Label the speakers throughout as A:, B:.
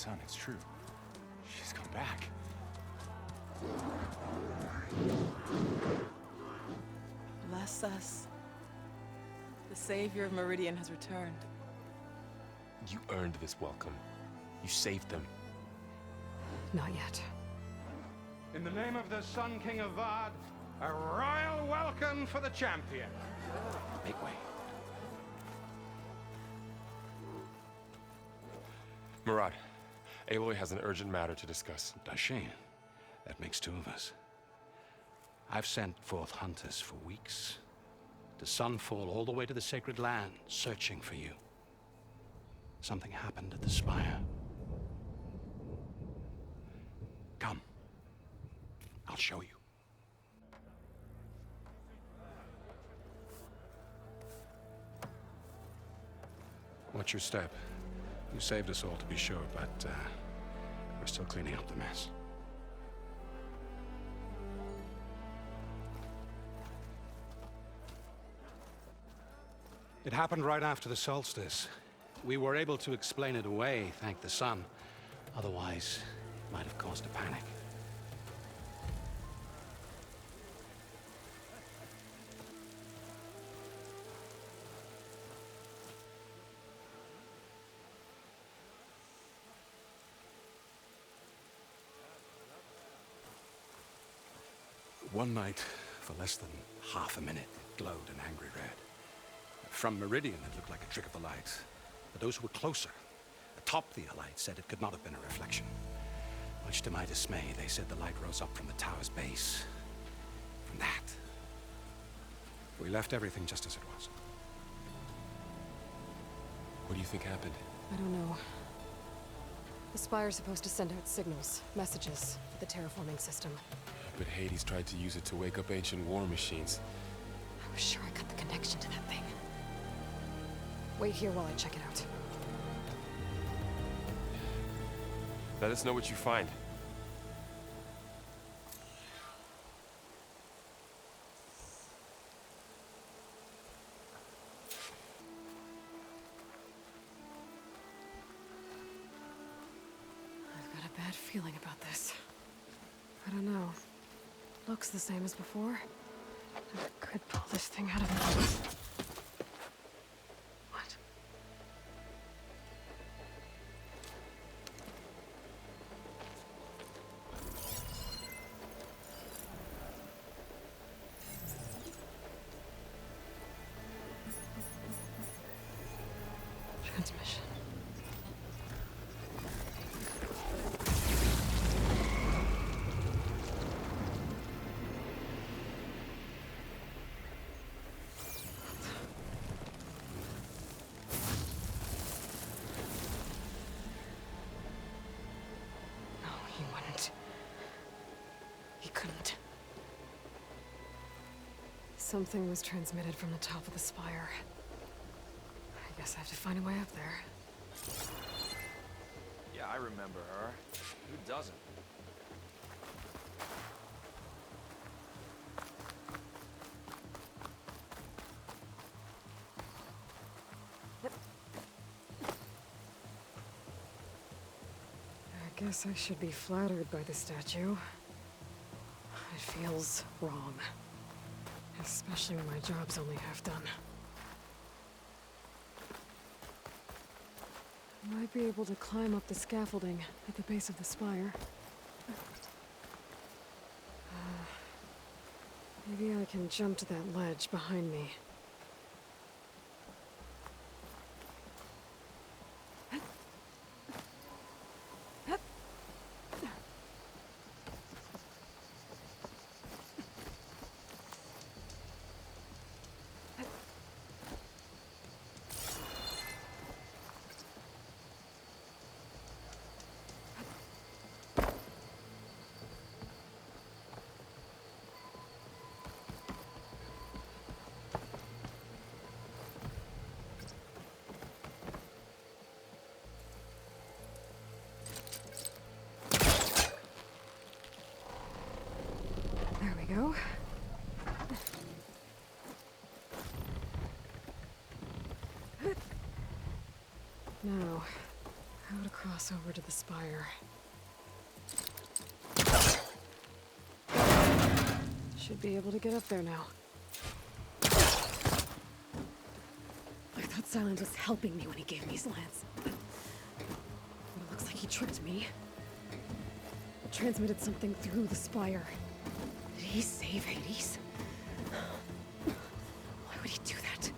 A: sun, it's true. She's come back.
B: Bless us. The savior of Meridian has returned.
C: You earned this welcome. You saved them.
D: Not yet.
E: In the name of the Sun King of Vard, a royal welcome for the champion.
A: Make way.
C: Murad, Aloy has an urgent matter to discuss.
F: Dashane, that makes two of us. I've sent forth hunters for weeks. To Sunfall all the way to the Sacred Land, searching for you. Something happened at the Spire. Come. I'll show you. What's your step? You saved us all, to be sure, but we're still cleaning up the mess. It happened right after the solstice. We were able to explain it away, thank the sun. Otherwise, it might have caused a panic. One night, for less than half a minute, it glowed an angry red. From Meridian, it looked like a trick of the light. But those who were closer, atop the light, said it could not have been a reflection. Much to my dismay, they said the light rose up from the tower's base. From that. We left everything just as it was.
C: What do you think happened?
D: I don't know. The Spire's supposed to send out signals, messages, for the terraforming system.
C: But Hades tried to use it to wake up ancient war machines.
D: I was sure I got the connection to that thing. Wait here while I check it out.
C: Let us know what you find.
D: I've got a bad feeling about this. I don't know. Looks the same as before. I could pull this thing out of me. What? Transmission. No, he wouldn't. He couldn't. Something was transmitted from the top of the spire. I guess I have to find a way up there.
G: Yeah, I remember her. Who doesn't?
D: I guess I should be flattered by the statue. It feels wrong. Especially when my job's only half done. I might be able to climb up the scaffolding at the base of the spire. Maybe I can jump to that ledge behind me. There we go. Now, How to cross over to the spire. Should be able to get up there now. I thought Silent was helping me when he gave me his lance. But it looks like he tricked me. Transmitted something through the spire. Did he save Hades? Why would he do that?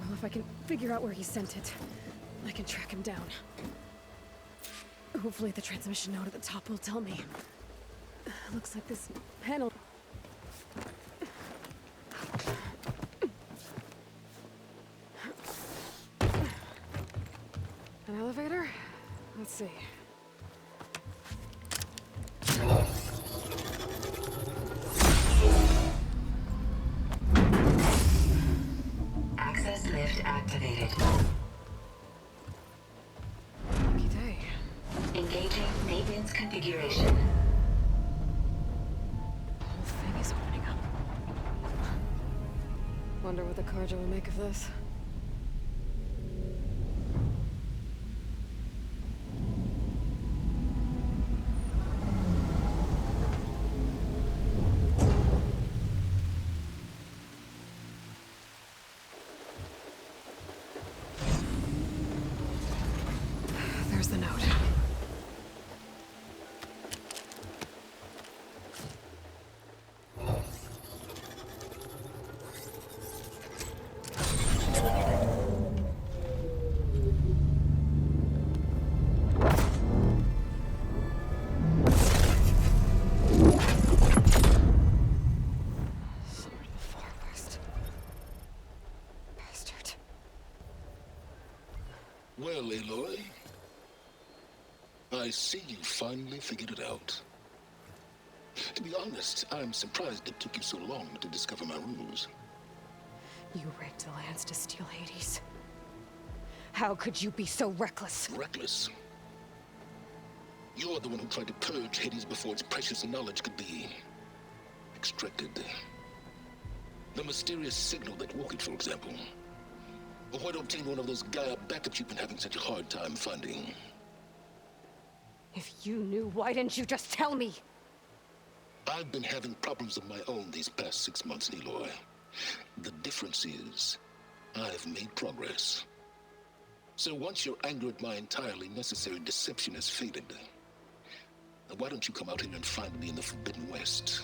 D: Well, if I can figure out where he sent it, I can track him down. Hopefully the transmission note at the top will tell me. Looks like this panel... An elevator? Let's see.
H: Access lift activated.
D: Lucky day.
H: Engaging maintenance configuration.
D: The whole thing is opening up. Wonder what the Carja will make of this. There's the note. Sword of the Far West. Bastard.
I: Well, Aloy, I see you finally figured it out. To be honest, I'm surprised it took you so long to discover my ruse.
D: You rigged the lance to steal Hades. How could you be so reckless?
I: Reckless. You're the one who tried to purge Hades before its precious knowledge could be extracted. The mysterious signal that woke it, for example. Or why to obtain one of those Gaia backups you've been having such a hard time finding.
D: If you knew, why didn't you just tell me?
I: I've been having problems of my own these past 6 months, Aloy. The difference is, I've made progress. So once your anger at my entirely necessary deception has faded, why don't you come out here and find me in the Forbidden West,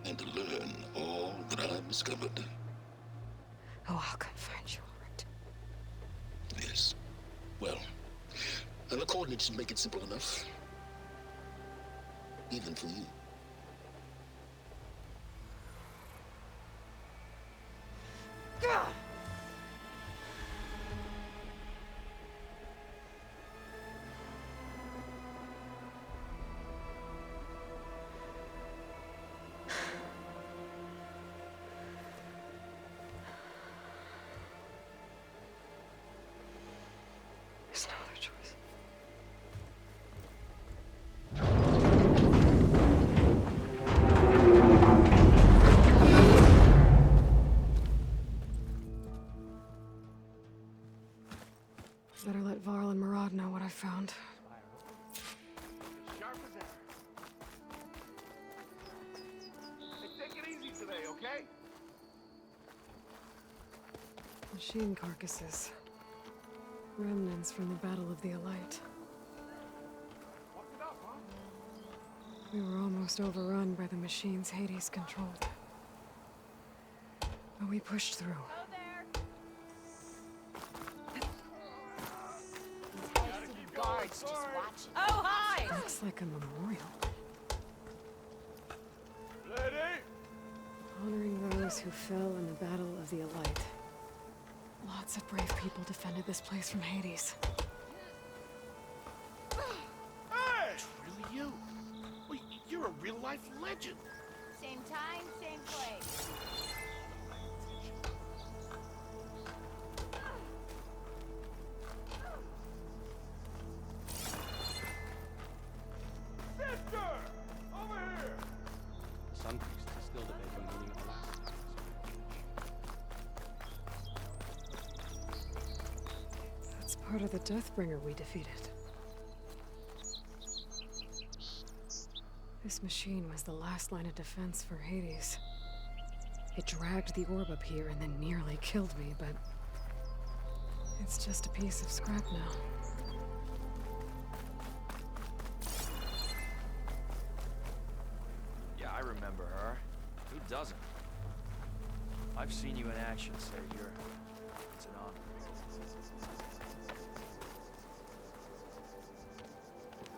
I: and learn all that I've discovered?
D: Oh, I'll come find you, alright.
I: Yes. Well, and the coordinates should make it simple enough. Even for you.
D: There's no other choice. Better let Varl and Murad know what I found.
E: Sharp as ever. Hey, take it easy today, okay?
D: Machine carcasses. Remnants from the Battle of the Elite.
E: What's it up, huh?
D: We were almost overrun by the machines Hades controlled. But we pushed through.
J: Guards just watching.
B: Oh, hi!
D: Looks like a memorial.
E: Ready?
D: Honoring those who fell in the Battle of the Elite. Lots of brave people defended this place from Hades.
E: Hey! It's really you. Well, you're a real-life legend.
J: Same time, same place.
E: Sister! Over here!
A: The Sun Priest is still debating the meaning of the last.
D: That's part of the Deathbringer we defeated. This machine was the last line of defense for Hades. It dragged the orb up here and then nearly killed me, but... it's just a piece of scrap now.
G: Yeah, I remember her. Who doesn't? I've seen you in action, Savior. It's an honor.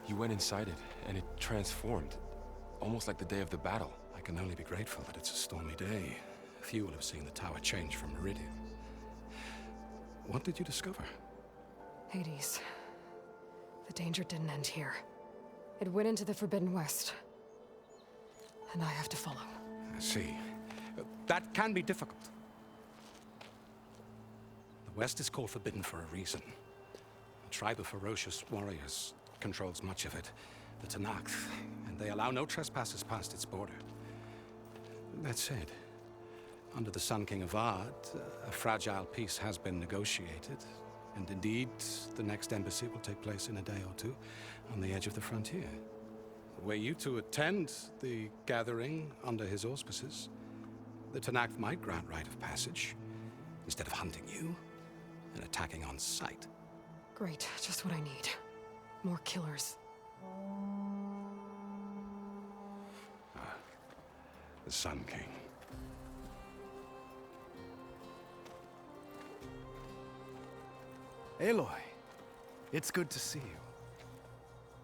C: You went inside it, and it transformed. Almost like the day of the battle.
F: I can only be grateful that it's a stormy day. Few will have seen the tower change from Meridian. What did you discover?
D: Hades. The danger didn't end here. It went into the Forbidden West. And I have to follow.
F: I see. That can be difficult. The West is called Forbidden for a reason. A tribe of ferocious warriors controls much of it, the Tenakth, and they allow no trespassers past its border. That said, under the Sun King Avad, a fragile peace has been negotiated, and indeed, the next embassy will take place in a day or two on the edge of the frontier. Were you to attend the gathering under his auspices, the Tenakth might grant right of passage, instead of hunting you and attacking on sight.
D: Great, just what I need. More killers.
F: The Sun King.
K: Aloy, it's good to see you.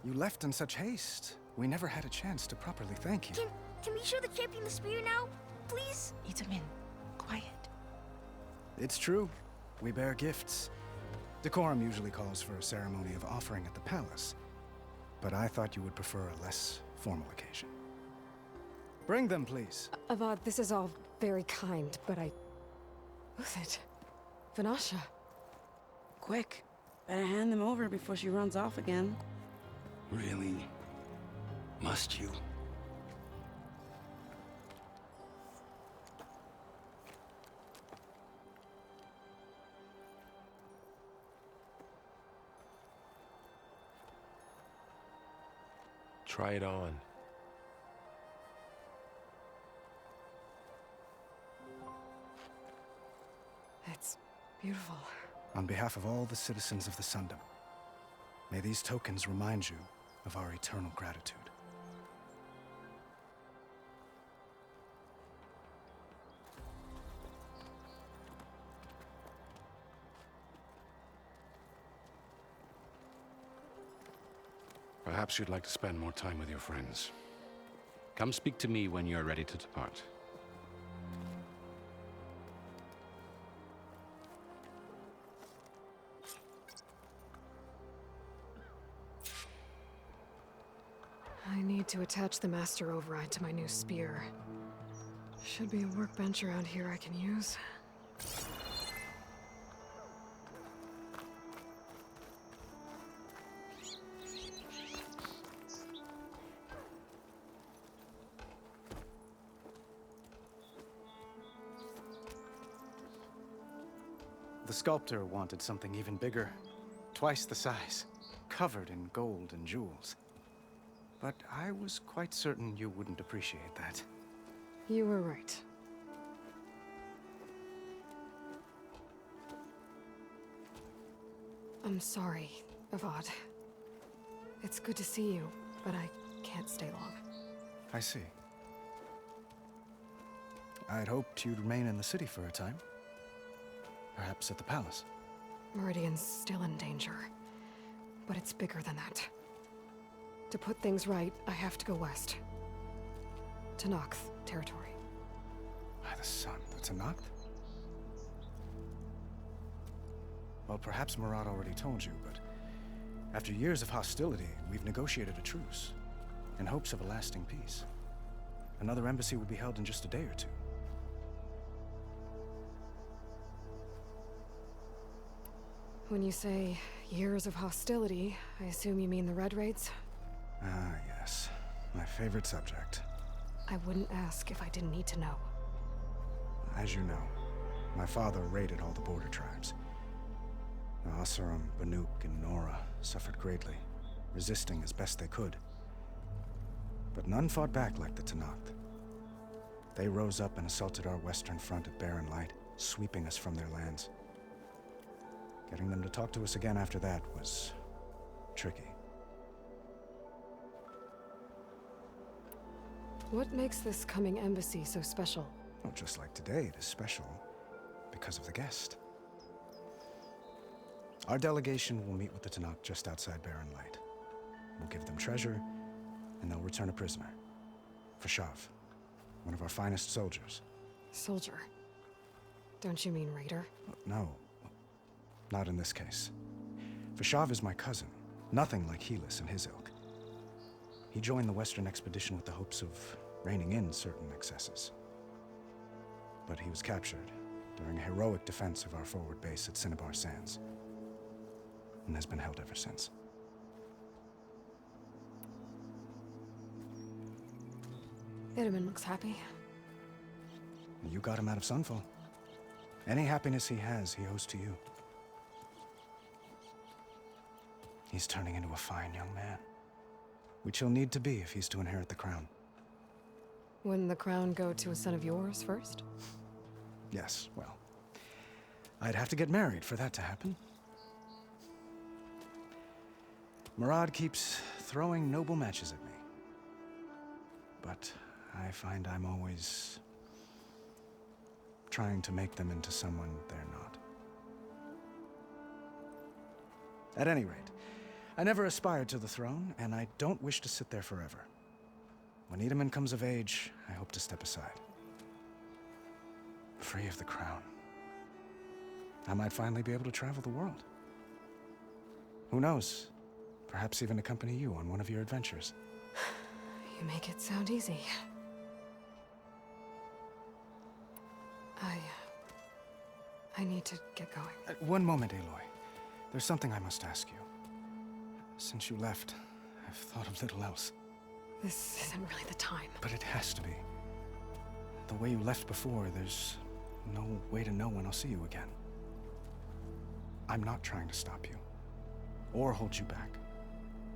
K: You left in such haste. We never had a chance to properly thank you.
J: Can we show the champion the spear now? Please?
B: Itamin, quiet.
K: It's true. We bear gifts. Decorum usually calls for a ceremony of offering at the palace. But I thought you would prefer a less formal occasion. Bring them, please.
D: Avad, this is all very kind, but Who's it? Vanasha.
B: Quick. Better hand them over before she runs off again.
F: Really? Must you?
C: Try it on.
D: It's beautiful.
K: On behalf of all the citizens of the Sundom, may these tokens remind you of our eternal gratitude.
F: Perhaps you'd like to spend more time with your friends. Come speak to me when you're ready to depart.
D: I need to attach the Master Override to my new spear. Should be a workbench around here I can use.
K: The sculptor wanted something even bigger, twice the size, covered in gold and jewels. But I was quite certain you wouldn't appreciate that.
D: You were right. I'm sorry, Avad. It's good to see you, but I can't stay long.
K: I see. I'd hoped you'd remain in the city for a time. Perhaps at the palace.
D: Meridian's still in danger, but it's bigger than that. To put things right, I have to go west. To Tenakth territory.
K: By the sun, the Tenakth? Well, perhaps Murad already told you, but after years of hostility, we've negotiated a truce, in hopes of a lasting peace. Another embassy will be held in just a day or two.
D: When you say years of hostility, I assume you mean the Red Raids?
K: Ah, yes. My favorite subject.
D: I wouldn't ask if I didn't need to know.
K: As you know, my father raided all the border tribes. The Asurum, Banuk, and Nora suffered greatly, resisting as best they could. But none fought back like the Tenakth. They rose up and assaulted our western front at Barren Light, sweeping us from their lands. Getting them to talk to us again after that was tricky.
D: What makes this coming embassy so special?
K: Well, just like today, it is special because of the guest. Our delegation will meet with the Tenakth just outside Barren Light. We'll give them treasure, and they'll return a prisoner. Fashav, one of our finest soldiers.
D: Soldier? Don't you mean raider?
K: No, not in this case. Fashav is my cousin, nothing like Helis and his ilk. He joined the Western expedition with the hopes of reining in certain excesses. But he was captured during a heroic defense of our forward base at Cinnabar Sands, and has been held ever since.
D: Itamen looks happy.
K: You got him out of Sunfall. Any happiness he has, he owes to you. He's turning into a fine young man, which he'll need to be if he's to inherit the crown.
D: Wouldn't the crown go to a son of yours first?
K: Yes, well, I'd have to get married for that to happen. Murad keeps throwing noble matches at me. But I find I'm always trying to make them into someone they're not. At any rate, I never aspired to the throne, and I don't wish to sit there forever. When Itamen comes of age, I hope to step aside. Free of the crown. I might finally be able to travel the world. Who knows? Perhaps even accompany you on one of your adventures.
D: You make it sound easy. I need to get going.
K: One moment, Aloy. There's something I must ask you. Since you left, I've thought of little else.
D: This isn't really the time.
K: But it has to be. The way you left before, there's no way to know when I'll see you again. I'm not trying to stop you, or hold you back.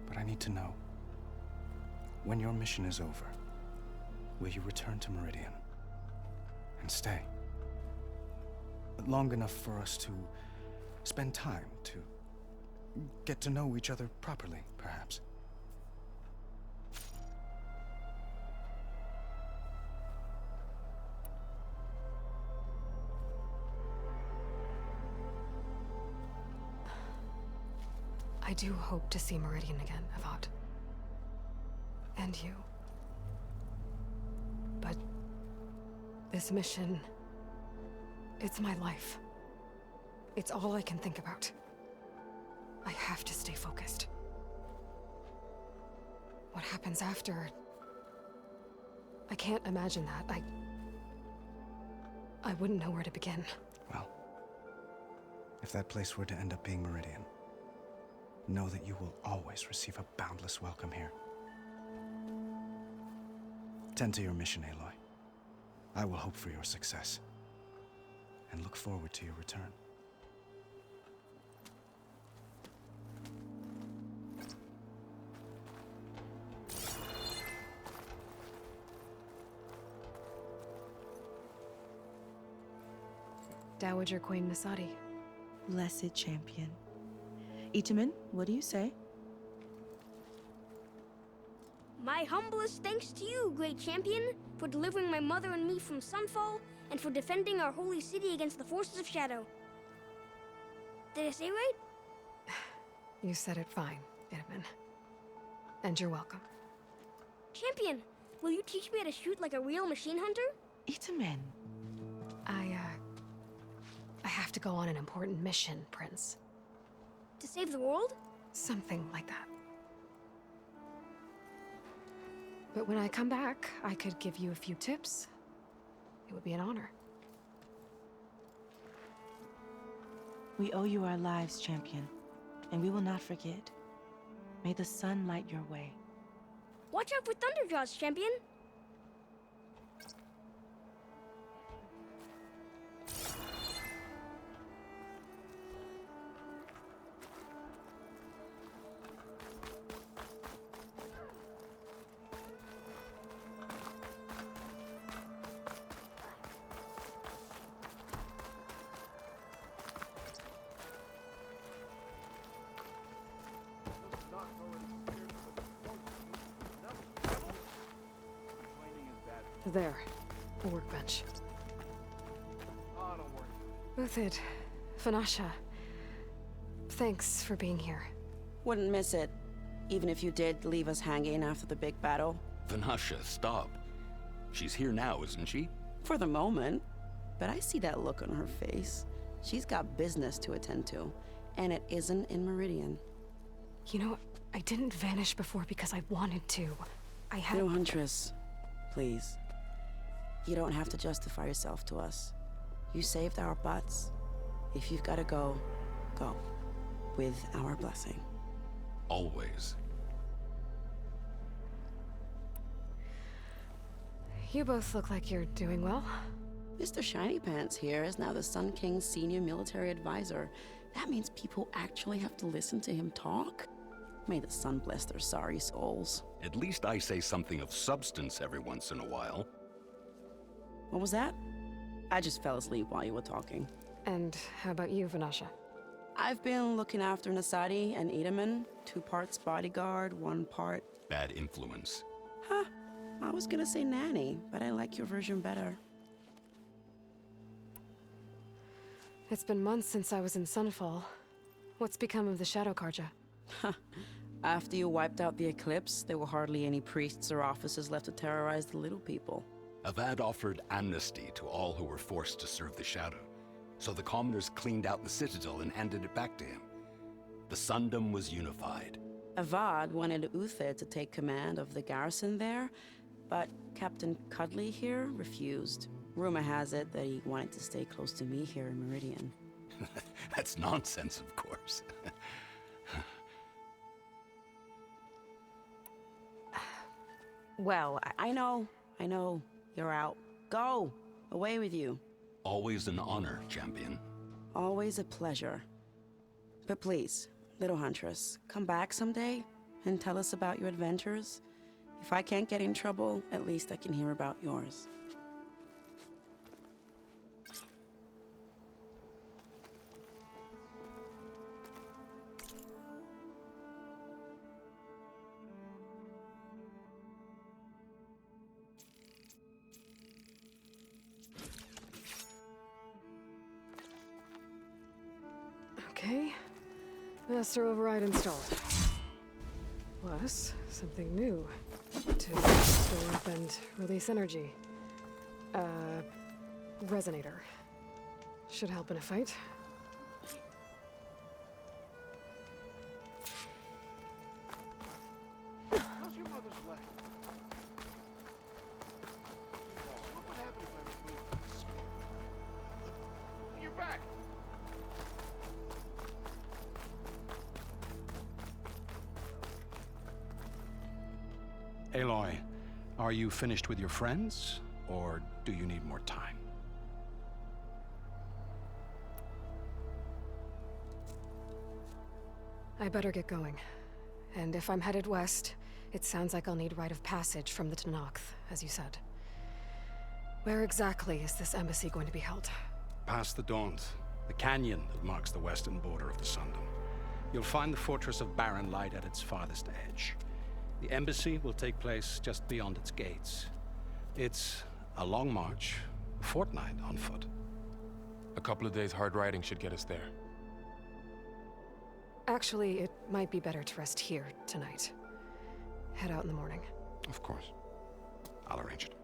K: But I need to know. When your mission is over, will you return to Meridian? And stay? Long enough for us to spend time, to get to know each other properly, perhaps.
D: I do hope to see Meridian again, Avad. And you. But this mission, it's my life. It's all I can think about. I have to stay focused. What happens after? I can't imagine that. I wouldn't know where to begin.
K: Well, if that place were to end up being Meridian, know that you will always receive a boundless welcome here. Tend to your mission, Aloy. I will hope for your success, and look forward to your return.
D: Dowager Queen Nasadi.
B: Blessed champion. Itamen, what do you say?
J: My humblest thanks to you, great champion, for delivering my mother and me from Sunfall, and for defending our holy city against the forces of Shadow. Did I say right?
D: You said it fine, Itamen. And you're welcome.
J: Champion, will you teach me how to shoot like a real machine hunter?
B: Itamen.
D: I have to go on an important mission, Prince.
J: To save the world?
D: Something like that. But when I come back, I could give you a few tips. It would be an honor.
B: We owe you our lives, champion, and we will not forget. May the sun light your way.
J: Watch out for Thunderjaws, champion!
D: There. A workbench.
L: Oh, don't worry.
D: Uthid. Vanasha. Thanks for being here.
M: Wouldn't miss it, even if you did leave us hanging after the big battle.
N: Vanasha, stop. She's here now, isn't she?
M: For the moment. But I see that look on her face. She's got business to attend to, and it isn't in Meridian.
D: You know, I didn't vanish before because I wanted to. I had—
M: Little Huntress, please. You don't have to justify yourself to us. You saved our butts. If you've got to go, go. With our blessing.
N: Always.
D: You both look like you're doing well.
M: Mr. Shiny Pants here is now the Sun King's senior military advisor. That means people actually have to listen to him talk? May the sun bless their sorry souls.
N: At least I say something of substance every once in a while.
M: What was that? I just fell asleep while you were talking.
D: And how about you, Vanasha?
M: I've been looking after Nasadi and Edaman. 2 parts bodyguard, 1 part...
N: Bad influence.
M: Huh. I was gonna say nanny, but I like your version better.
D: It's been months since I was in Sunfall. What's become of the Shadow Carja?
M: After you wiped out the Eclipse, there were hardly any priests or officers left to terrorize the little people.
N: Avad offered amnesty to all who were forced to serve the Shadow. So the commoners cleaned out the Citadel and handed it back to him. The Sundom was unified.
M: Avad wanted Uthid to take command of the garrison there, but Captain Cudley here refused. Rumor has it that he wanted to stay close to me here in Meridian.
N: That's nonsense, of course.
M: Well, I know. You're out. Go! Away with you.
N: Always an honor, champion.
M: Always a pleasure. But please, Little Huntress, come back someday and tell us about your adventures. If I can't get in trouble, at least I can hear about yours.
D: Okay. Master override installed. Plus, something new. To store up and release energy. Resonator. Should help in a fight.
L: How's your mother's leg? What would happen if I removed the skin? You're back!
F: Aloy, are you finished with your friends, or do you need more time?
D: I better get going. And if I'm headed west, it sounds like I'll need rite of passage from the Tenakth, as you said. Where exactly is this embassy going to be held?
F: Past the Daunt, the canyon that marks the western border of the Sundom. You'll find the fortress of Barren Light at its farthest edge. The embassy will take place just beyond its gates. It's a long march, a fortnight on foot.
C: A couple of days hard riding should get us there.
D: Actually, it might be better to rest here tonight. Head out in the morning.
F: Of course. I'll arrange it.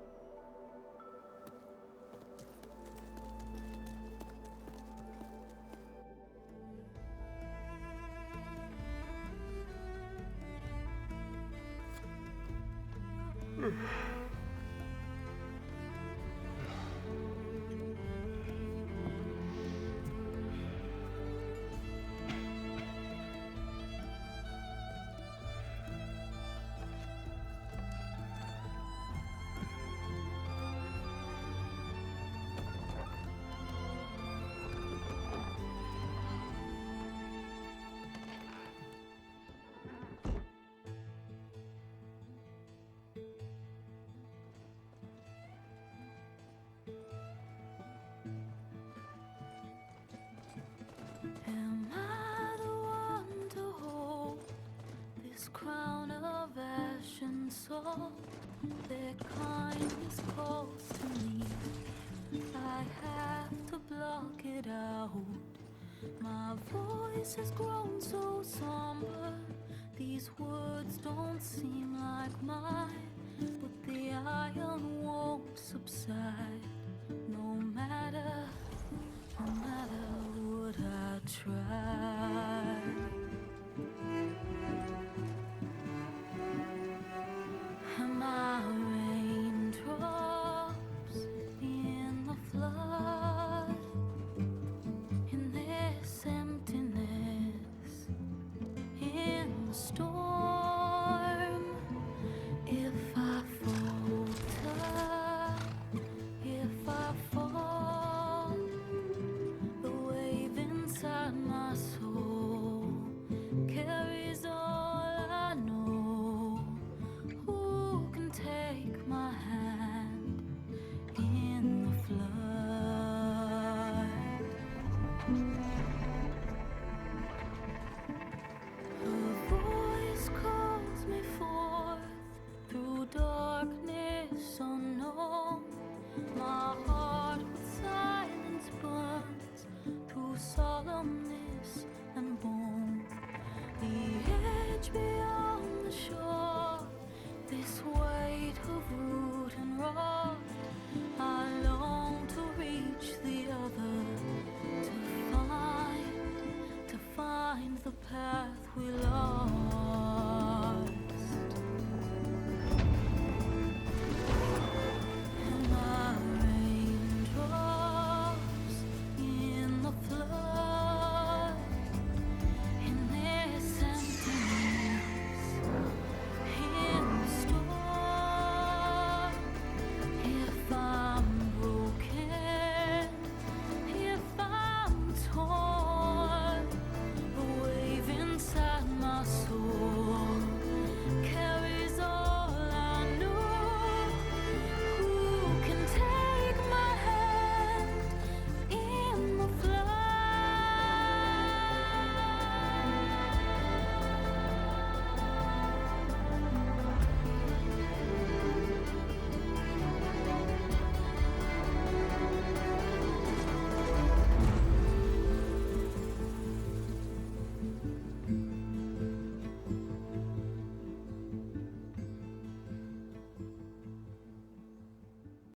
O: Am I the one to hold this crown of ash and salt? Their kindness calls to me. I have to block it out. My voice has grown so somber. These words don't seem like mine, but the iron won't subside. No matter what I try. Am I raindrops in the flood? In this emptiness, in the storm, if I falter, if I fall, the wave inside my soul carries all I know. Who can take my hand in the flood? Her voice calls me forth through darkness unknown. My heart with silence burns through solemnness and bone. The edge beyond the shore, this weight of root and rock. I long to reach the other, to find the path we love.